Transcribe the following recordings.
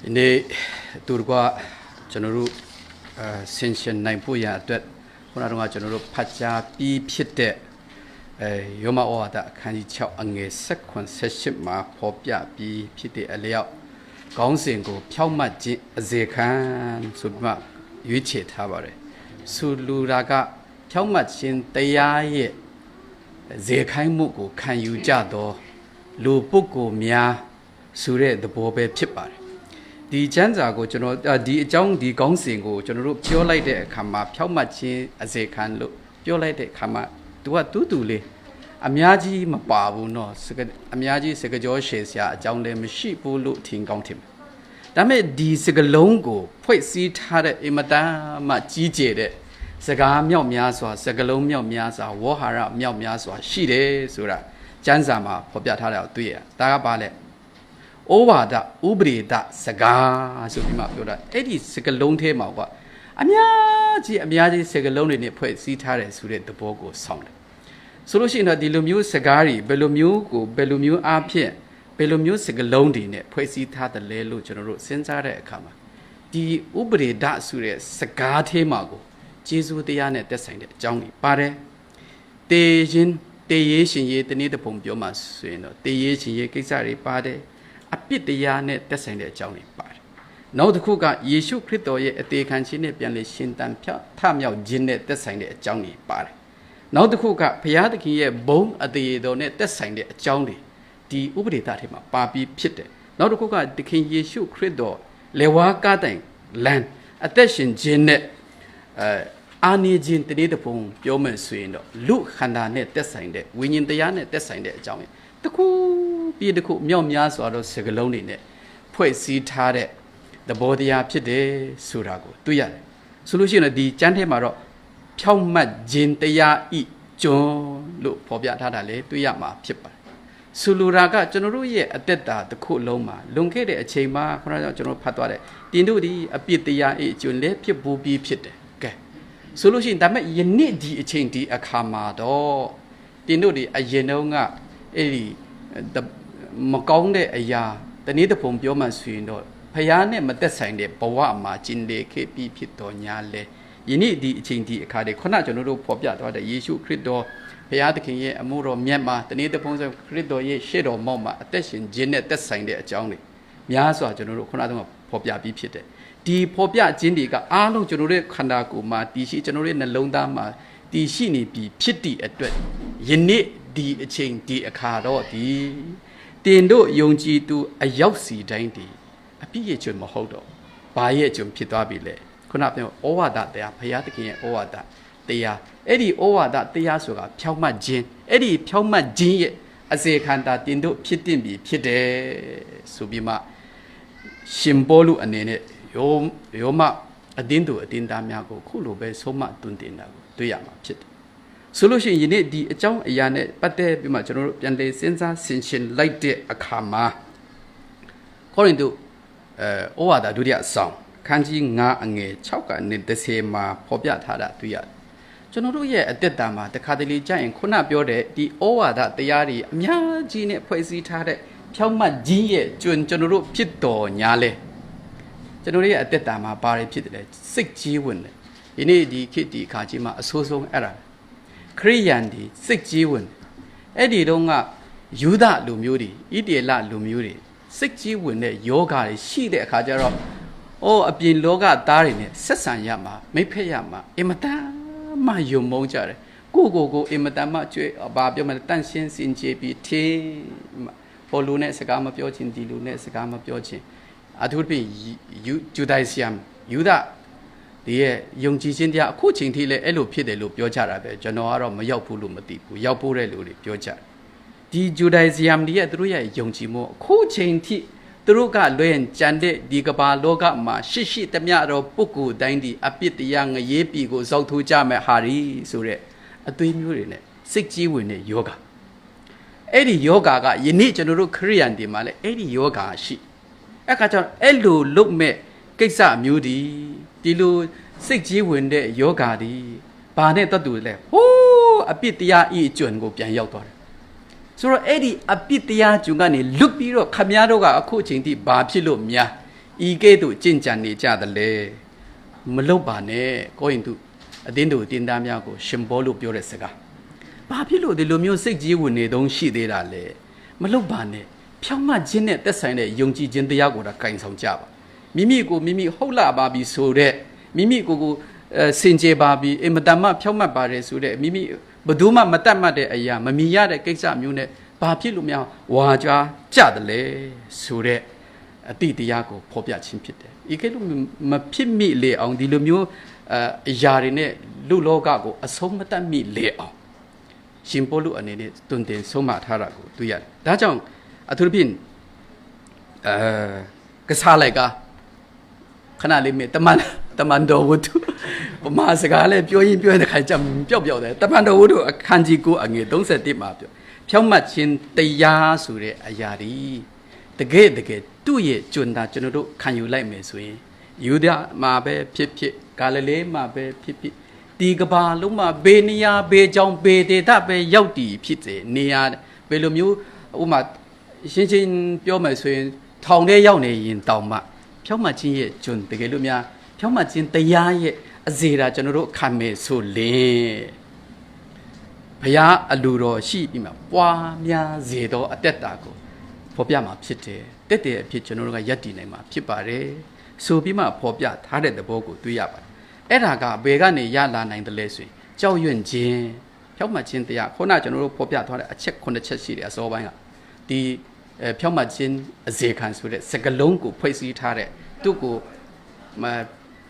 Ini turqa chanaru sensation nine pu ya atwet khona ronga chanaru phacha pi phit de yoma awada khanji 6အငယ်7မှာဖော်ပြပြီးဖြစ်တဲ့အလျောက်ခေါင်းစဉ်ကိုဖြောက်မှတ်ခြင်းအစေခံဆိုပြီးမှရွေးချယ်ထားပါတယ်။ဆိုလူရာကဖြောက်မှတ်ခြင်းတရားရဲ့ဇေခိုင်းမှုကိုခံယူကြသောလူပုဂ္ဂိုလ်များဆိုတဲ့သဘောပဲဖြစ်ပါတယ်။ဒီကျမ်းစာကိုကျွန်တော်ဒီအကြောင်းဒီခေါင်းစဉ်ကိုကျွန်တော်တို့ပြောလိုက်တဲ့အခါမှာဖြောက်မှတ်ခြင်းအစေခံလို့ပြောလိုက်တဲ့အခါမှာသူကတူလေးအများကြီးမပါဘူးเนาะအများကြီးစကားကြောရှယ်စရာအကြောင်းလည်းမရှိဘူးလို့ထင်ကောင်းထင်တယ်။ဒါပေမဲ့ဒီစကားလုံးကိုဖွဲ့စည်းထားတဲ့အင်မတန်မှကြီးကျယ်တဲ့စကားမြောက်များစွာစကားလုံးမြောက်များစွာဝေါဟာရမြောက်များစွာရှိတယ်ဆိုတာကျမ်းစာမှာဖော်ပြထားတာကိုတွေ့ရ။ဒါကဘာလဲ။ဩဝါဒဥပဒေဒစကားဆိုပြီးမှပြောတာအဲ့ဒီစကားလုံးထဲမှာကအများကြီးစကားလုံးတွေနဲ့ဖွဲ့စည်းထားတယ်ဆိုတဲ့သဘောကိုဆောင်တယ်ဆိုလို့ရှိရင်တော့ဒီလိုမျိုးစကားတွေဘယ်လိုမျိုးအားဖြင့်ဘယ်လိုမျိုးစကားလုံးတွေနဲ့ဖွဲ့စည်းထားတယ်လဲလို့ကျွန်တော်တို့စဉ်းစားတဲ့အခါမှာဒီဥပဒေဒဆိုတဲ့စကားထဲမှာကိုကျေးဇူးတရားနဲ့တက်ဆိုင်တဲ့အကြောင်းတွေပါတယ်တေရေးရှင်ရေးတနည်းတစ်ပုံပြောမှဆိုရင်တော့တေရေးရှင်ရေးကိစ္စတွေပါတယ်အပြစ်တရားနဲ့တက်ဆိုင်တဲ့အကြောင်းတွေပါတယ်နောက်တစ်ခုကယေရှုခရစ်တော်ရဲ့အသေးခံခြင်းနဲ့ပြန်လည်ရှင်သန်ထမြောက်ခြင်းနဲ့တက်ဆိုင်တဲ့အကြောင်းတွေပါတယ်နောက်တစ်ခုကဘုရားသခင်ရဲ့ဘုံအသေးတော်နဲ့တက်ဆိုင်တဲ့အကြောင်းတွေဒီဥပဒေသားထဲမှာပါပြီးဖြစ်တယ်နောက်တစ်ခုကသခင်ယေရှုခရစ်တော်လေဝါကားတိုင်လမ်းအသက်ရှင်ခြင်းနဲ့အာနိခြင်းတည်းတပုံပြောမယ်ဆိုရင်တော့လူခန္ဓာနဲ့တက်ဆိုင်တဲ့ဝိညာဉ်တရားနဲ့တက်ဆိုင်တဲ့အကြောင်းတခုပြီးတခုမြောက်များစွာသောစကားလုံးတွေနဲ့ဖွဲ့စည်းထားတဲ့သဘောတရားဖြစ်တယ်ဆိုတာကိုတွေ့ရတယ်ဆိုလို့ရှိရင်ဒီကျမ်းထဲမှာတော့ဖြောက်မှတ်ခြင်းတရားဤကျွန်းလို့ဖော်ပြထားတာလေတွေ့ရမှာဖြစ်ပါတယ်ဆိုလိုတာကကျွန်တော်တို့ရဲ့အသက်တာတစ်ခုလုံးမှာလွန်ခဲ့တဲ့အချိန်မှာခဏကျွန်တော်ဖတ်သွားတယ်တင်တို့ဒီအပြစ်တရားဤကျွန်းလည်းဖြစ်ဘူးပြီးဖြစ်တယ်ကဲဆိုလို့ရှိရင်ဒါပေမဲ့ယနေ့ဒီအချိန်ဒီအခါမှာတော့တင်တို့ဒီအရင်တုန်းကအဲ့ဒီမကောင်းတဲ့အရာတနည်းတစ်ပုံပြောမှဆိုရင်တော့ဖျားနဲ့မသက်ဆိုင်တဲ့ဘဝမှာကျင်လေခဲ့ပြီးဖြစ်တော်ညာလဲယနေ့ဒီအချိန်ဒီအခါတွေခုနကျွန်တော်တို့ဖော်ပြသွားတဲ့ယေရှုခရစ်တော်ဘုရားသခင်ရဲ့အမှုတော်မြတ်မှာတနေ့တစ်ပုံစံခရစ်တော်ရဲ့ရှေ့တော်မောက်မှာအသက်ရှင်ခြင်းနဲ့သက်ဆိုင်တဲ့အကြောင်းတွေများစွာကျွန်တော်တို့ခုနကဖော်ပြပြီးဖြစ်တယ်ဒီဖော်ပြခြင်းတွေကအားလုံးကျွန်တော်တို့ခန္ဓာကိုယ်မှာတည်ရှိကျွန်တော်တို့နှလုံးသားမှာတည်ရှိနေပြီးဖြစ်တည်အတွက်ယနေ့ဒီအချိန်ဒီအခါတော့ဒီတင်တို့ယုံကြည်သူအရောက်စီတိုင်းဒီအပြည့်ရဲ့ကျွန်းမဟုတ်တော့ဘာရဲ့ကျွန်းဖြစ်သွားပြီလဲခုနပြောဩဝါဒတရားဘုရားသခင်ရဲ့ဩဝါဒတရားအဲ့ဒီဩဝါဒတရားဆိုတာဖြောက်မှတ်ခြင်းအဲ့ဒီဖြောက်မှတ်ခြင်းရဲ့အစေခန္ဓာတင်တို့ဖြစ်တင်ပြီဖြစ်တယ်ဆိုပြီးမှရှင်ပေါလုအနေနဲ့ယောမအတင်းသူအတင်းသားများကိုခုလိုပဲဆုံးမတွင်တင်တာကိုတွေ့ရမှာဖြစ်တယ်ဆိုလို့ရှိရင်ယနေ့ဒီအကြောင်းအရာနဲ့ပတ်သက်ပြီးမှကျွန်တော်တို့ပြန်လည်စဉ်းစားဆင်ခြင်လိုက်တဲ့အခါမှာကောရိန္သုဩဝါဒဒုတိယအဆောင်ခန်းကြီး9အငယ်6ကနေ10မှာဖော်ပြထားတာတွေ့ရတယ်ကျွန်တော်တို့ရဲ့အသက်တာမှာတခါတလေကြာရင်ခုနပြောတဲ့ဒီဩဝါဒတရားတွေအများကြီးနဲ့ဖွဲ့စည်းထားတဲ့ဖြောင့်မတ်ခြင်းရဲ့ကျွန်တော်တို့ဖြစ်တော်ညာလဲကျွန်တော်ရဲ့အသက်တာမှာဘာတွေဖြစ်တယ်လဲစိတ်ကြီးဝင်တယ်ဒီနေ့ဒီခေတ်ဒီအခါကြီးမှာအဆိုးဆုံးအဲ့ဒါခရိယန်ဒီစိတ်ကြီးဝင်အဲ့ဒီတော့ကယူဒလူမျိုးတွေဣတေလလူမျိုးတွေစိတ်ကြီးဝင်တဲ့ယောဂါတွေရှိတဲ့အခါကျတော့အပြင်လောကသားတွေနဲ့ဆက်ဆံရမှာမိဖက်ရမှာအင်မတန်မှယုံမုန်းကြတယ်ကိုအင်မတန်မှကျွေးဘာပြောမလဲတန့်ရှင်းစင်ကြယ်ပြီးထေးဟိုလူနဲ့စကားမပြောချင်းဒီလူနဲ့စကားမပြောချင်းအထူးဖြင့်ဂျူဒိုင်ဆီယမ်ယူဒဒီရဲ့ယုံကြည်ခြင်းတရားအခုချိန်ထိလည်းအဲ့လိုဖြစ်တယ်လို့ပြောကြတာပဲကျွန်တော်ကတော့မရောက်ဘူးလို့မသိဘူးရောက်ဖို့တဲ့လူတွေပြောကြတယ်ဒီဂျူဒိုင်ဆီယမ်တွေရဲ့သူတို့ရဲ့ယုံကြည်မှုအခုချိန်ထိသူတို့ကလွဲရင်ကြံတဲ့ဒီကဘာလောကမှာရှိသမျှတော့ပုဂ္ဂိုလ်တိုင်းဒီအပြစ်တရားငရေပြီကိုဇောက်ထိုးကြမဲ့ဟာရီဆိုတဲ့အသွေးမျိုးတွေနဲ့စိတ်ကြီးဝင်တဲ့ယောဂအဲ့ဒီယောဂကယနေ့ကျွန်တော်တို့ခရိယန်တွေမှာလည်းအဲ့ဒီယောဂရှိအဲ့ခါကျတော့အဲ့လိုလုတ်မဲ့ကိစ္စမျိုးဒီလိုစိတ်ကြီးဝင်တဲ့ယောဂဒီဘာနဲ့တတ်တူလဲဟိုးအပြစ်တရားဤအကျွန်းကိုပြန်ရောက်သွားတယ်ဆိုတော့အဲ့ဒီအပြစ်တရားကျုံကနေလွတ်ပြီးတော့ခမည်းတော်ကအခုအချိန်ထိဘာဖြစ်လို့များ ဤကဲ့သို့ကျင့်ကြံနေကြတယ်လေမလုပ်ပါနဲ့ကိုရင်သူအတင်းတို့တင်သားများကိုရှင်ဘောလို့ပြောတဲ့စကားဘာဖြစ်လို့ဒီလိုမျိုးစိတ်ကြီးဝင်နေတုံးရှိသေးတာလဲမလုပ်ပါနဲ့ဖြောင့်မတ်ခြင်းနဲ့သက်ဆိုင်တဲ့ယုံကြည်ခြင်းတရားကိုဒါကင်ဆောင်ကြပါမိမိကိုမိမိဟုတ်လာပါပြီဆိုတဲ့မိမိကိုစင်ကြယ်ပါပြီအမတမဖြောင့်မတ်ပါတယ်ဆိုတဲ့မိမိဘယ်သူမှမတတ်မှတ်တဲ့အရာမမြင်ရတဲ့ကိစ္စမျိုးနဲ့ဘာဖြစ်လို့များဝါကြွားကြတယ်လဲဆိုတဲ့အတိတရားကိုဖော်ပြခြင်းဖြစ်တယ်ဤကဲ့သို့မဖြစ်မိလေအောင်ဒီလိုမျိုးအရာတွေနဲ့လူလောကကိုအဆုံးမတတ်မိလေအောင်ရှင်ပေါလုအနေနဲ့တွင်တင်ဆုံးမထားတာကိုတွေ့ရတယ်ဒါကြောင့်အထူးဖြင့်ကစားလိုက်ကခဏလေးမြတမန်တော်ဝတ္ထုပမာစကားလည်းပြောရင်ပြောတဲ့ခါကျပျောက်တယ်တမန်တော်ဝတ္ထုအခန်းကြီး9အငယ်31မှာပြောဖြောင့်မတ်ခြင်းတရားဆိုတဲ့အရာဒီတကယ်သူ့ရဲ့ကျွန်းတာကျွန်တော်တို့ခံယူလိုက်မယ်ဆိုရင်ယူဒမှာပဲဖြစ်ဂါလိလဲမှာပဲဖြစ်ဒီကဘာလုံးမှာဘေးနေရာဘေးကြောင်ဘေးဒေသပဲရောက်တည်ဖြစ်စေနေရာဘယ်လိုမျိုးဥမာရှင်းပြောမယ်ဆိုရင်ထောင်ထဲရောက်နေရင်တောင်မှဖြောင့်မတ်ခြင်းရဲ့ကျွန်းတကယ်လို့များဖြောင့်မတ်ခြင်းတရားရဲ့အစေတာကျွန်တော်တို့ခံမယ်ဆိုလေဘုရားအလိုတော်ရှိပြီးမှပွားများစေသောအသက်တာကိုဖော်ပြမှာဖြစ်တယ်တက်တဲ့အဖြစ်ကျွန်တော်တို့ကယက်တည်နိုင်မှာဖြစ်ပါတယ်ဆိုပြီးမှဖော်ပြထားတဲ့သဘောကိုတွေ့ရပါတယ်အဲ့ဒါကဘယ်ကနေရလာနိုင်တယ်လဲဆိုရင်ကြောက်ရွံ့ခြင်းဖြောင့်မတ်ခြင်းတရားခုနကျွန်တော်တို့ဖော်ပြထားတဲ့အချက်9ချက်ရှိတယ်အစောပိုင်းကဒီဖြောင့်မတ်ခြင်းအစေခံဆိုတဲ့စကလုံးကိုဖွဲ့စည်းထားတဲ့သူ့ကို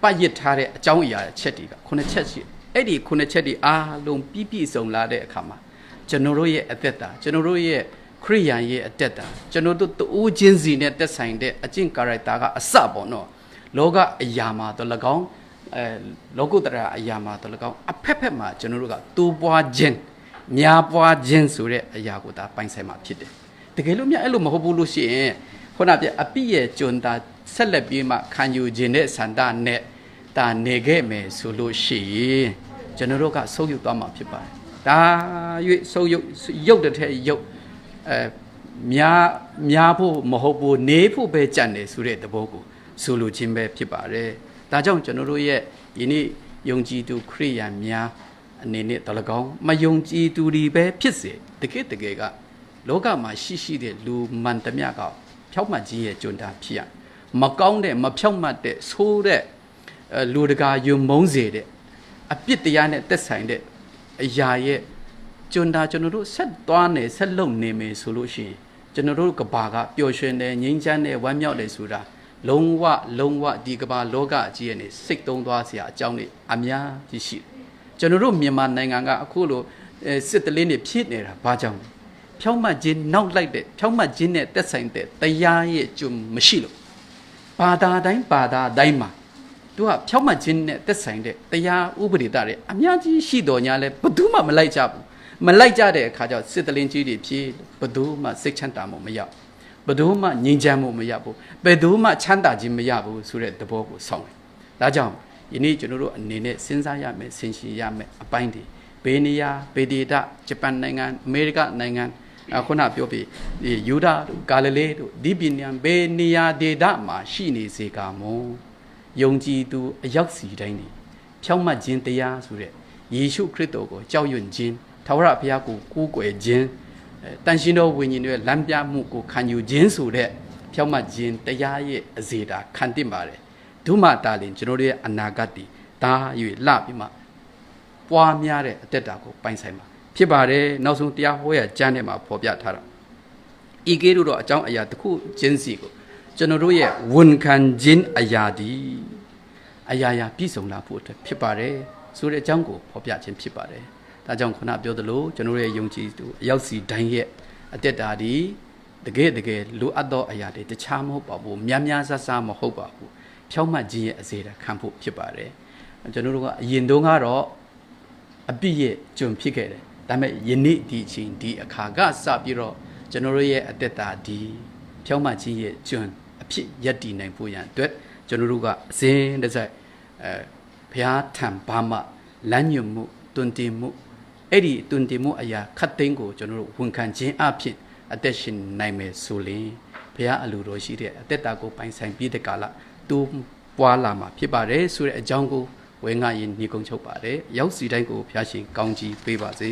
ပတ်ရစ်ထားတဲ့အကြောင်းအရာချက်တွေက9ချက်ရှိအဲ့ဒီ9ချက်တွေအားလုံးပြည့်စုံလာတဲ့အခါမှာကျွန်တော်တို့ရဲ့အသက်တာကျွန်တော်တို့ရဲ့ခရိယန်ရဲ့အသက်တာကျွန်တော်တို့တူးချင်းစီနဲ့သက်ဆိုင်တဲ့အကျင့်ကာရက်တာကအစပေါ့နော်လောကအရာမှာတော့၎င်းလောကုတ္တရာအရာမှာတော့၎င်းအဖက်မှာကျွန်တော်တို့ကတူပွားခြင်းများပွားခြင်းဆိုတဲ့အရာကိုဒါပိုင်ဆိုင်မှာဖြစ်တယ်တကယ်လို့မြတ်အဲ့လိုမဟုတ်ဘူးလို့ရှိရင်ခုနကအပိရဲ့ကျွန်းတာဆက်လက်ပြီးမှခံယူခြင်းနဲ့စန္ဒနဲ့ဒါနေခဲ့မယ်ဆိုလို့ရှိရင်ကျွန်တော်တို့ကဆုပ်ယုပ်သွားမှာဖြစ်ပါတယ်ဒါ၍ဆုပ်ယုပ်တဲ့ထဲယုတ်များဖို့မဟုတ်ဘူးနေဖို့ပဲကြံ့တယ်ဆိုတဲ့သဘောကိုဆိုလိုခြင်းပဲဖြစ်ပါတယ်ဒါကြောင့်ကျွန်တော်တို့ရဲ့ယနေ့ယုံကြည်သူခရိယန်များအနေနဲ့တလကောင်းမယုံကြည်သူတွေပဲဖြစ်စေတကယ်ကလောကမှာရှိတဲ့လူမှန်သမျှကဖြောက်မှတ်ခြင်းရဲ့ကျွန်းတာဖြစ်ရမကောင်းတဲ့မဖြောက်မှတ်တဲ့ဆိုးတဲ့လူတကာယုံမုန်းစေတဲ့အပြစ်တရားနဲ့သက်ဆိုင်တဲ့အရာရဲ့ကျွန်းတာကျွန်တော်တို့ဆက်သွားနေဆက်လုံနေမယ်ဆိုလို့ရှိရင်ကျွန်တော်တို့ကဘာကပျော်ရွှင်တယ်ငြိမ်းချမ်းတယ်ဝမ်းမြောက်တယ်ဆိုတာလုံးဝဒီကဘာလောကအကြီးရဲ့နေစိတ်တုံးသွားစရာအကြောင်းတွေအများကြီးရှိတယ်ကျွန်တော်တို့မြန်မာနိုင်ငံကအခုလိုစစ်တလင်းတွေဖြစ်နေတာဘာကြောင့်ဖြောင့်မတ်ခြင်းနောက်လိုက်တဲ့ဖြောင့်မတ်ခြင်းနဲ့သက်ဆိုင်တဲ့တရားရဲ့ကျွန်းမရှိလို့ဘာသာတိုင်းမှာသူကဖြောင့်မတ်ခြင်းနဲ့သက်ဆိုင်တဲ့တရားဥပဒေတွေအများကြီးရှိတော်ညာလဲဘယ်သူမှမလိုက်ကြဘူးမလိုက်ကြတဲ့အခါကျစစ်တလင်းကြီးတွေဖြစ်ဘယ်သူမှစိတ်ချမ်းသာမှုမရဘယ်သူမှငြိမ်းချမ်းမှုမရဘူးဘယ်သူမှချမ်းသာခြင်းမရဘူးဆိုတဲ့သဘောကိုဆောင်တယ်ဒါကြောင့်ယနေ့ကျွန်တော်တို့အနေနဲ့စဉ်းစားရမယ်ဆင်ခြင်ရမယ်အပိုင်းတွေဘေးနေယာဘေးဒေသဂျပန်နိုင်ငံအမေရိကနိုင်ငံခုနပြောပြီးယူဒာတို့ဂါလိလဲတို့ဒီပညာဘေးနေယာဒေသမှာရှိနေစေကမွန်ယုံကြည်သူအရောက်စီတိုင်းနေဖြောင့်မတ်ခြင်းတရားဆိုတဲ့ယေရှုခရစ်တော်ကိုကြောက်ရွံ့ခြင်းထာဝရဘုရားကိုကိုးကွယ်ခြင်းတန်ရှင်တော်ဝိညာဉ်ရဲ့လမ်းပြမှုကိုခံယူခြင်းဆိုတဲ့ဖြောင့်မတ်ခြင်းတရားရဲ့အစေတာခံတင်ပါတယ်ဒုမတာလင်ကျွန်တော်တို့ရဲ့အနာဂတ်တည်ဒါ၍လှပြီးမှပွားများတဲ့အသက်တာကိုပိုင်ဆိုင်မှာဖြစ်ပါတယ်နောက်ဆုံးတရားဟောရကျမ်းထဲမှာဖော်ပြထားတာဤကဲ့သို့တော့အကြောင်းအရာတစ်ခုချင်းစီကိုကျွန်တော်တို့ရဲ့ဝန်ခံခြင်းအရာဒီအရာပြည့်စုံလာဖို့အတွက်ဖြစ်ပါတယ်ဆိုတဲ့အကြောင်းကိုဖော်ပြခြင်းဖြစ်ပါတယ်ဒါကြောင့်ခုနပြောသလိုကျွန်တော်ရဲ့ယုံကြည်သူအရောက်စီတိုင်းရဲ့အသက်တာဒီတကယ်လိုအပ်သောအရာတွေတခြားမဟုတ်ပါဘူးများဆဆမဟုတ်ပါဘူးဖြောင့်မတ်ခြင်းရဲ့အစေတာခံဖို့ဖြစ်ပါတယ်ကျွန်တော်တို့ကအရင်တုန်းကတော့အပြည့်ရဲ့ကျွန်ဖြစ်ခဲ့တယ်ဒါပေမဲ့ယနေ့ဒီအချိန်ဒီအခါကစပြီးတော့ကျွန်တော်တို့ရဲ့အသက်တာဒီဖြောင့်မတ်ခြင်းရဲ့ကျွန်အဖြစ်ယက်တည်နိုင်ဖို့ရန်အတွက်ကျွန်တော်တို့ကအစဉ်တစိုက်ဘုရားထံဘာမှလမ်းညွှန်မှုတွင်တင်မှုအဲ့ဒီတွင်တင်မှုအရာခတ်သိမ်းကိုကျွန်တော်တို့ဝန်ခံခြင်းအဖြစ်အသက်ရှင်နိုင်မယ်ဆိုရင် ဘုရားအလိုတော်ရှိတဲ့အသက်တာကိုပိုင်ဆိုင်ပြီးတဲ့ကာလတိုးပွားလာမှာဖြစ်ပါတယ်ဆိုတဲ့အကြောင်းကိုဝဲငါရင်ညီကုန်းချုပ်ပါတယ်ရောက်စီတိုင်းကိုဘုရားရှင်ကောင်းကြီးပေးပါစေ